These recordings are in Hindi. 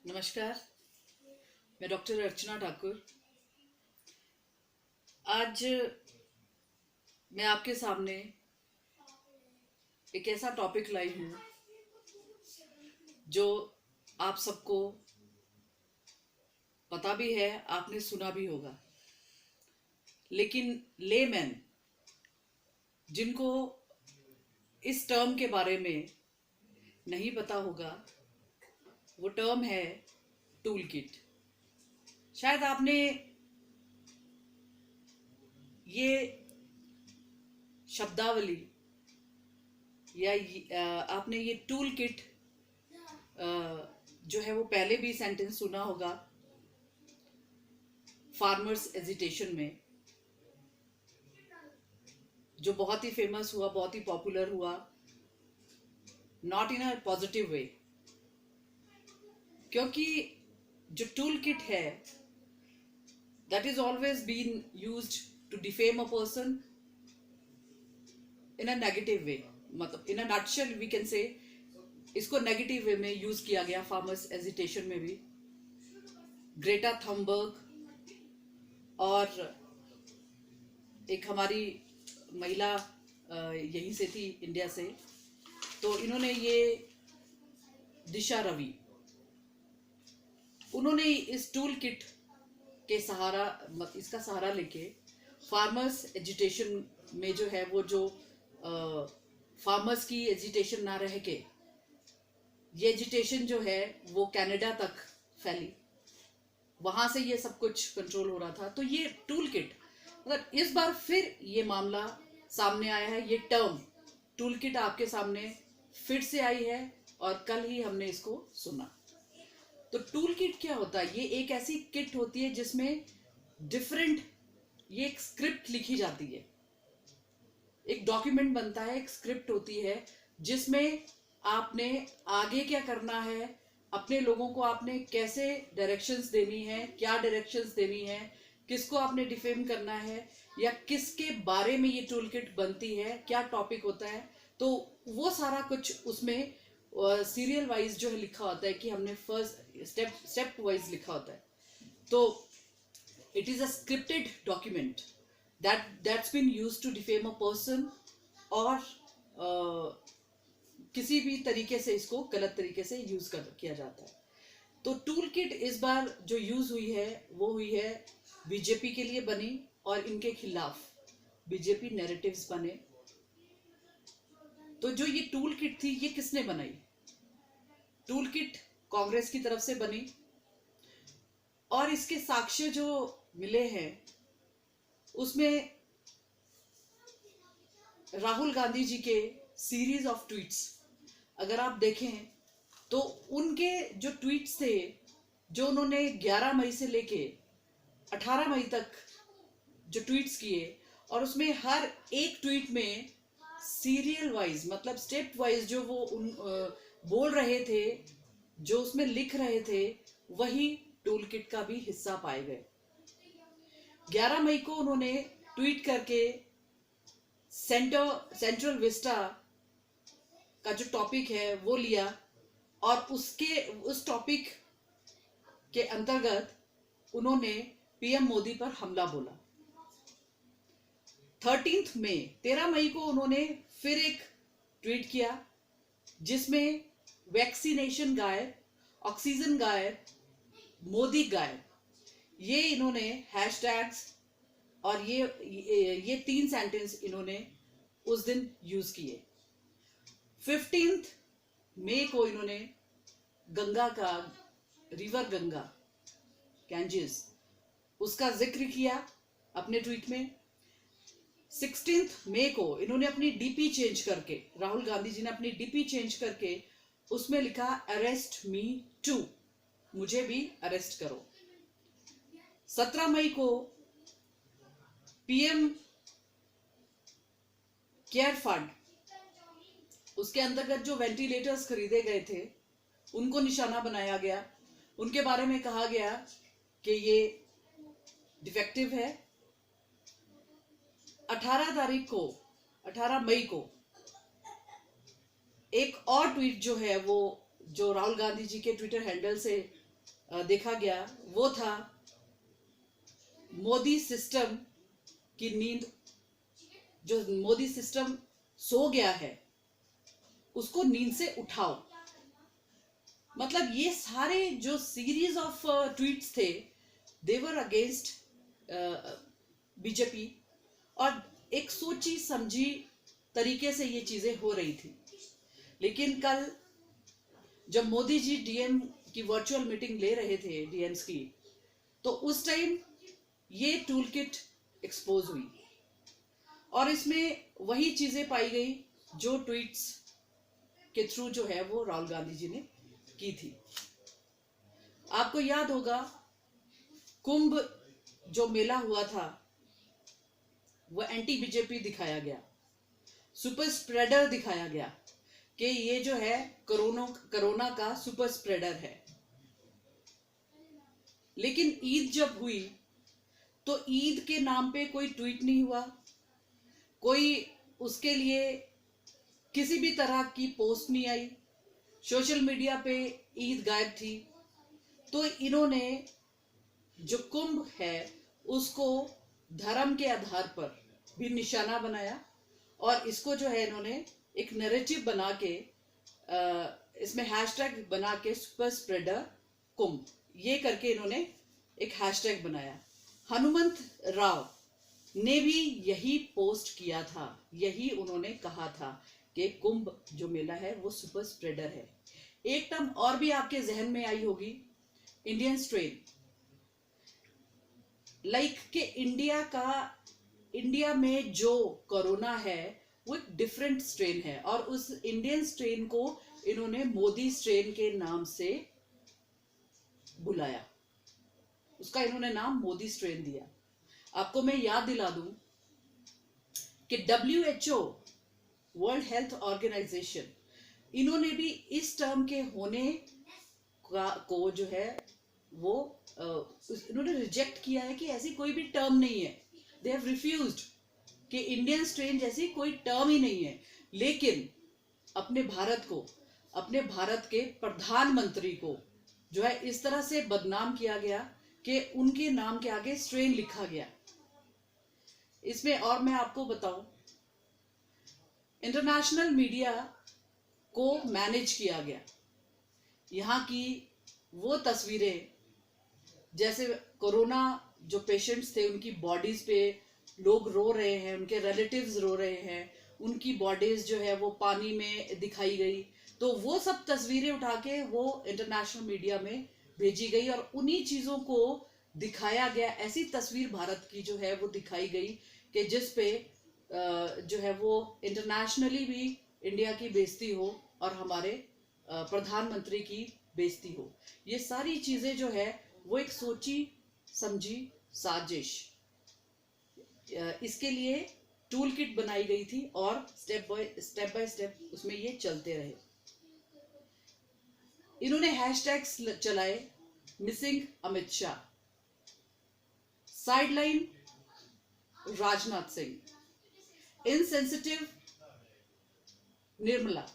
नमस्कार। मैं डॉक्टर अर्चना ठाकुर। आज मैं आपके सामने एक ऐसा टॉपिक लाई हूँ जो आप सबको पता भी है, आपने सुना भी होगा, लेकिन लेमैन जिनको इस टर्म के बारे में नहीं पता होगा, वो टर्म है टूल किट। शायद आपने ये शब्दावली या आपने ये टूल किट जो है वो पहले भी सेंटेंस सुना होगा फार्मर्स एजिटेशन में, जो बहुत ही फेमस हुआ, बहुत ही पॉपुलर हुआ, not in a positive way. क्योंकि जो टूल किट है that is always been used to defame a person in a negative way. मतलब in a nutshell we can say इसको नेगेटिव वे में यूज किया गया फार्मर्स एजिटेशन में भी। ग्रेटा थम्बर्ग और एक हमारी महिला यहीं से थी, इंडिया से, तो इन्होंने ये दिशा रवि, उन्होंने इस टूल किट के सहारा, इसका सहारा लेके फार्मर्स एजिटेशन में जो है वो जो फार्मर्स की एजिटेशन ना रह के ये एजिटेशन जो है वो कनाडा तक फैली, वहां से ये सब कुछ कंट्रोल हो रहा था। तो ये टूल किट, मतलब इस बार फिर ये मामला सामने आया है, ये टर्म टूल किट आपके सामने फिर से आई है और कल ही हमने इसको सुना। तो टूल किट क्या होता है? ये एक ऐसी किट होती है जिसमें डिफरेंट, ये एक स्क्रिप्ट लिखी जाती है, एक डॉक्यूमेंट बनता है, एक स्क्रिप्ट होती है जिसमें आपने आगे क्या करना है, अपने लोगों को आपने कैसे डायरेक्शंस देनी है, क्या डायरेक्शंस देनी है, किसको आपने डिफेम करना है, या किसके बारे में ये टूल किट बनती है, क्या टॉपिक होता है। तो वो सारा कुछ उसमें सीरियल वाइज जो है लिखा होता है कि हमने फर्स्ट स्टेप वाइज लिखा होता है। तो it is a scripted document that's been used to defame a person, और किसी भी तरीके से इसको गलत तरीके से यूज किया जाता है। तो टूल किट इस बार जो यूज हुई है वो हुई है बीजेपी के लिए बनी, और इनके खिलाफ बीजेपी नैरेटिव्स बने। तो जो ये टूल किट थी ये किसने बनाई? टूल किट कांग्रेस की तरफ से बनी, और इसके साक्ष्य जो मिले हैं उसमें राहुल गांधी जी के सीरीज ऑफ ट्वीट्स अगर आप देखें तो उनके जो ट्वीट्स थे, जो उन्होंने 11 मई से लेके 18 मई तक जो ट्वीट्स किए, और उसमें हर एक ट्वीट में सीरियल वाइज, मतलब स्टेप वाइज जो वो बोल रहे थे, जो उसमें लिख रहे थे, वही टूल किट का भी हिस्सा पाए गए। 11 मई को उन्होंने ट्वीट करके सेंट्रल विस्टा का जो टॉपिक है वो लिया, और उस टॉपिक के अंतर्गत उन्होंने पीएम मोदी पर हमला बोला। 13 मई को उन्होंने फिर एक ट्वीट किया जिसमें वैक्सीनेशन गायब, ऑक्सीजन गायब, मोदी गायब, ये इन्होंने हैशटैग्स और ये 3 सेंटेंस इन्होंने उस दिन यूज किए। 15 मई को इन्होंने गंगा का, रिवर गंगा, गैंजेस, उसका जिक्र किया अपने ट्वीट में। 16 मई को इन्होंने अपनी डीपी चेंज करके, राहुल गांधी जी ने अपनी डीपी चेंज करके उसमें लिखा अरेस्ट मी टू, मुझे भी अरेस्ट करो। 17 मई को पीएम केयर फंड, उसके अंतर्गत जो वेंटिलेटर्स खरीदे गए थे उनको निशाना बनाया गया, उनके बारे में कहा गया कि ये डिफेक्टिव है। 18 मई को एक और ट्वीट जो है वो, जो राहुल गांधी जी के ट्विटर हैंडल से देखा गया वो था मोदी सिस्टम की नींद, जो मोदी सिस्टम सो गया है उसको नींद से उठाओ। मतलब ये सारे जो सीरीज ऑफ ट्वीट्स थे देवर अगेंस्ट बीजेपी, और एक सोची समझी तरीके से ये चीजें हो रही थी। लेकिन कल जब मोदी जी डीएम की वर्चुअल मीटिंग ले रहे थे डीएम्स की, तो उस टाइम ये टूल किट एक्सपोज हुई और इसमें वही चीजें पाई गई जो ट्वीट्स के थ्रू जो है वो राहुल गांधी जी ने की थी। आपको याद होगा कुंभ जो मेला हुआ था वो एंटी बीजेपी दिखाया गया, सुपर स्प्रेडर दिखाया गया कि ये जो है कोरोना का सुपर स्प्रेडर है। लेकिन ईद जब हुई तो ईद के नाम पे कोई ट्वीट नहीं हुआ, कोई उसके लिए किसी भी तरह की पोस्ट नहीं आई, सोशल मीडिया पे ईद गायब थी। तो इन्होंने जो कुंभ है उसको धर्म के आधार पर भी निशाना बनाया और इसको जो है इन्होंने एक नैरेटिव बना के इसमें हैशटैग बना के सुपर स्प्रेडर कुंभ ये करके इन्होंने एक हैशटैग बनाया। हनुमंत राव ने भी यही पोस्ट किया था, यही उन्होंने कहा था कि कुंभ जो मेला है वो सुपर स्प्रेडर है। एक टर्म और भी आपके जहन में आई होगी, इंडियन स्ट्रेन। लाइक कि इंडिया में जो कोरोना है वो एक डिफरेंट स्ट्रेन है और उस इंडियन स्ट्रेन को इन्होंने मोदी स्ट्रेन के नाम से बुलाया, उसका इन्होंने नाम मोदी स्ट्रेन दिया। आपको मैं याद दिला दूं कि WHO वर्ल्ड हेल्थ ऑर्गेनाइजेशन इन्होंने भी इस टर्म के होने को जो है वो इन्होंने रिजेक्ट किया है कि ऐसी कोई भी टर्म नहीं है। दे हैव रिफ्यूज्ड कि इंडियन स्ट्रेन जैसी कोई टर्म ही नहीं है। लेकिन अपने भारत के प्रधानमंत्री को जो है इस तरह से बदनाम किया गया कि उनके नाम के आगे स्ट्रेन लिखा गया। इसमें और मैं आपको बताऊं, इंटरनेशनल मीडिया को मैनेज किया गया। यहाँ की वो तस्वीरें जैसे कोरोना जो पेशेंट्स थे उनकी बॉडीज पे लोग रो रहे हैं, उनके रिलेटिव्स रो रहे हैं, उनकी बॉडीज जो है वो पानी में दिखाई गई, तो वो सब तस्वीरें उठा के वो इंटरनेशनल मीडिया में भेजी गई और उन्हीं चीजों को दिखाया गया। ऐसी तस्वीर भारत की जो है वो दिखाई गई कि जिस पे जो है वो इंटरनेशनली भी इंडिया की बेइज्जती हो और हमारे प्रधानमंत्री की बेइज्जती हो। ये सारी चीजें जो है वो एक सोची समझी साजिश, इसके लिए टूल किट बनाई गई थी और स्टेप बाय स्टेप उसमें ये चलते रहे। इन्होंने हैशटैग्स चलाए, missing Amit Shah, sideline Rajnath Singh, insensitive Nirmala.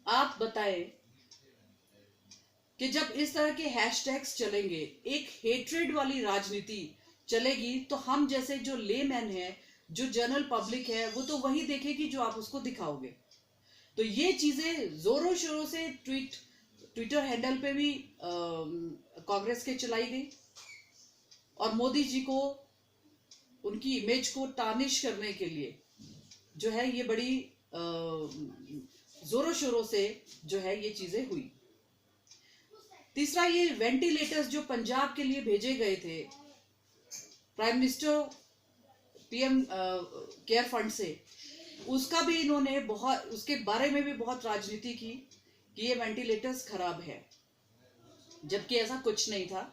आप बताएं कि जब इस तरह के हैशटैग्स चलेंगे, एक हेट्रेड वाली राजनीति चलेगी, तो हम जैसे जो लेमैन है, जो जनरल पब्लिक है, वो तो वही देखेगी जो आप उसको दिखाओगे। तो ये चीजें जोरों शोरों से ट्विटर हैंडल पे भी कांग्रेस के चलाई गई और मोदी जी को उनकी इमेज को टार्निश करने के लिए जो है ये बड़ी जोरों शोरों से जो है ये चीजें हुई। तीसरा, ये वेंटिलेटर्स जो पंजाब के लिए भेजे गए थे prime minister PM care fund से, उसका भी इन्होंने उसके बारे में भी बहुत राजनीति की कि ये वेंटिलेटर्स खराब है, जबकि ऐसा कुछ नहीं था।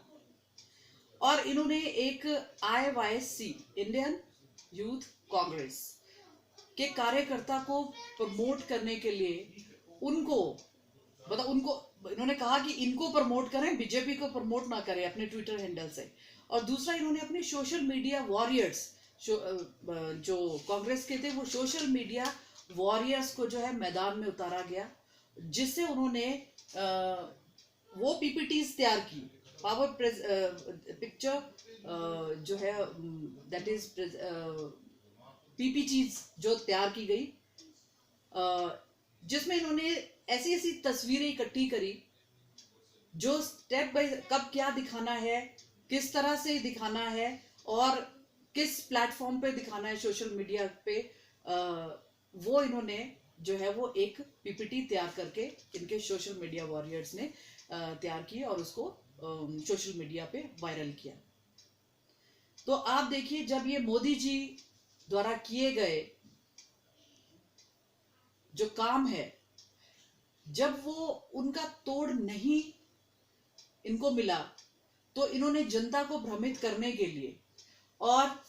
और इन्होंने एक IYC इंडियन यूथ कांग्रेस के कार्यकर्ता को प्रमोट करने के लिए इन्होंने कहा कि इनको प्रमोट करें, बीजेपी को प्रमोट ना करें अपने ट्विटर हैंडल से। और दूसरा, इन्होंने अपने सोशल मीडिया वॉरियर्स जो कांग्रेस के थे, वो सोशल मीडिया वॉरियर्स को जो है मैदान में उतारा गया, जिससे उन्होंने वो पीपीटीज तैयार की, पावर पिक्चर जो है दैट इज पीपीटीज जो तैयार की गई, जिसमें इन्होंने ऐसी ऐसी तस्वीरें इकट्ठी करी जो स्टेप बाय कब क्या दिखाना है, किस तरह से दिखाना है और किस प्लेटफॉर्म पे दिखाना है सोशल मीडिया पे, वो इन्होंने जो है वो एक पीपीटी तैयार करके इनके सोशल मीडिया वॉरियर्स ने तैयार की और उसको सोशल मीडिया पे वायरल किया। तो आप देखिए, जब ये मोदी जी द्वारा किए गए जो काम है, जब वो उनका तोड़ नहीं इनको मिला, तो इन्होंने जनता को भ्रमित करने के लिए और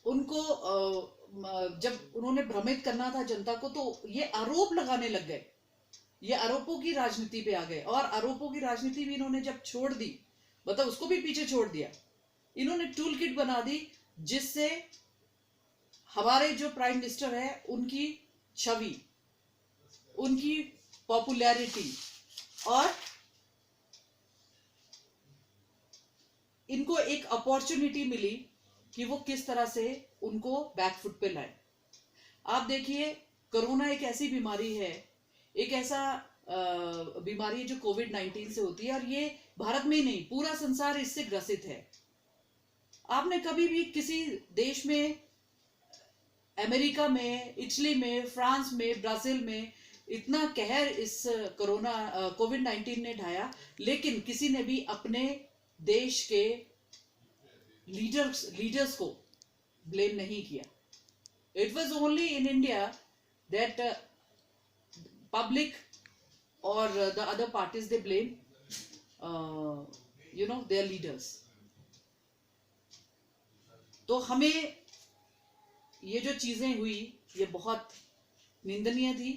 उनको जब उन्होंने भ्रमित करना था जनता को, तो ये आरोप लगाने लग गए, ये आरोपों की राजनीति पे आ गए। और आरोपों की राजनीति भी इन्होंने जब छोड़ दी, मतलब उसको भी पीछे छोड़ दिया, इन्होंने टूल किट बना दी जिससे हमारे जो प्राइम मिनिस्टर है उनकी छवि, उनकी पॉपुलैरिटी और इनको एक अपॉर्चुनिटी मिली कि वो किस तरह से उनको बैकफुट पे लाए। आप देखिए, कोरोना एक ऐसी बीमारी है, एक ऐसा बीमारी है जो कोविड-19 से होती है और ये भारत में ही नहीं पूरा संसार इससे ग्रसित है। आपने कभी भी किसी देश में, अमेरिका में, इटली में, फ्रांस में, ब्राजील में इतना कहर इस कोरोना कोविड-19 ने ढाया, लेकिन किसी ने भी अपने देश के लीडर्स को ब्लेम नहीं किया। It was only in India that public or the other parties they blame their leaders. तो हमें ये जो चीजें हुई ये बहुत निंदनीय थी,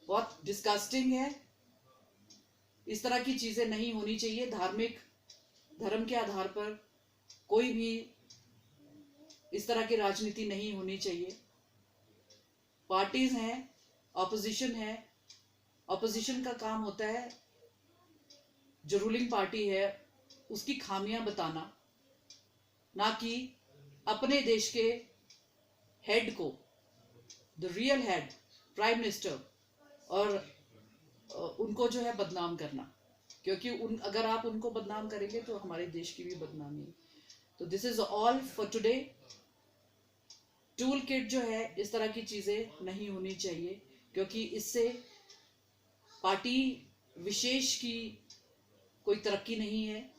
बहुत डिस्गस्टिंग है। इस तरह की चीजें नहीं होनी चाहिए। धार्मिक धर्म के आधार पर कोई भी इस तरह की राजनीति नहीं होनी चाहिए। पार्टीज हैं, ऑपोजिशन है, ऑपोजिशन का काम होता है जो रूलिंग पार्टी है उसकी खामियां बताना, ना कि अपने देश के हेड को, the real head prime minister, और उनको जो है बदनाम करना, क्योंकि अगर आप उनको बदनाम करेंगे तो हमारे देश की भी बदनामी है। तो this is all for today. Tool kit जो है इस तरह की चीजें नहीं होनी चाहिए, क्योंकि इससे पार्टी विशेष की कोई तरक्की नहीं है,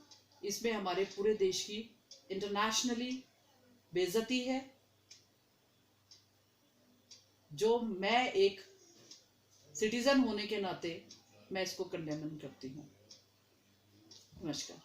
इसमें हमारे पूरे देश की इंटरनेशनली बेइज्जती है, जो मैं एक सिटीजन होने के नाते मैं इसको कंडेम करती हूँ। नमस्कार।